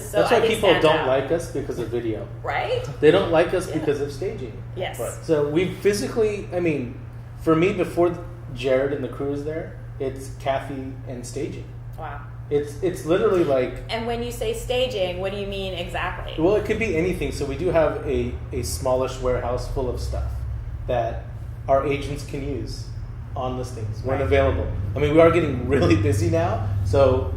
so That's why I think people stands don't out. like us because of video. Right? They don't like us because of staging. Yes. Right. So we physically, I mean, for me, before Jared and the crew is there, it's Kathy and staging. Wow. It's literally like, And when you say staging, what do you mean exactly? well, it could be anything. So we do have a smallish warehouse full of stuff that our agents can use on listings when Right. available. I mean, we are getting really busy now. So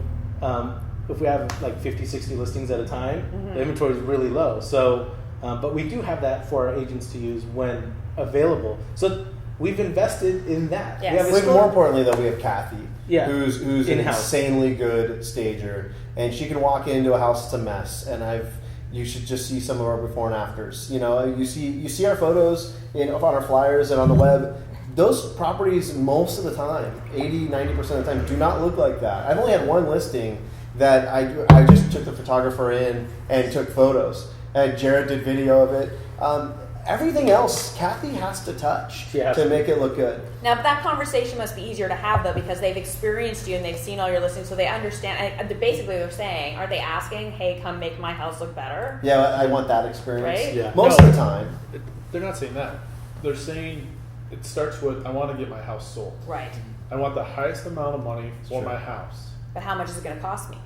if we have like 50, 60 listings at a time, the inventory is really low. So, but we do have that for our agents to use when available. So we've invested in that. Yes. We have a But store- more importantly, though, we have Kathy, Yeah. who's an In-house. insanely good stager, and she can walk into a house that's a mess. And you should just see some of our before and afters. You know, you see our photos on our flyers and on the web. Those properties, most of the time, 80, 90% of the time, do not look like that. I've only had one listing that I just took the photographer in and took photos. And Jared did video of it. Everything else, Kathy has to touch to make it look good. Now, that conversation must be easier to have, though, because they've experienced you and they've seen all your listings, so they understand. And basically, they're saying, are they asking, hey, come make my house look better? Yeah, I want that experience. Right? Yeah. Most No. of the time. They're not saying that. They're saying it starts with, I want to get my house sold. Right. I want the highest amount of money for Sure. my house. But how much is it going to cost me?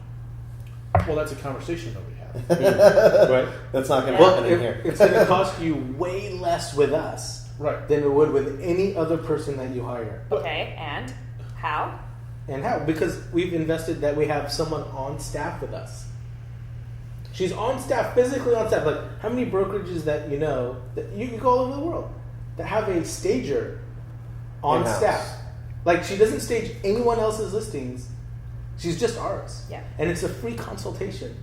Well, that's a conversation that we have. Right. That's not going to Well, happen in here. it's going to cost you way less with us Right. than it would with any other person that you hire. Okay, and how? And how? Because we've invested that we have someone on staff with us. She's on staff, physically on staff. Like, how many brokerages that you know that you can go all over the world that have a stager on In-house. staff? Like, she doesn't stage anyone else's listings. She's just ours. Yeah. And it's a free consultation.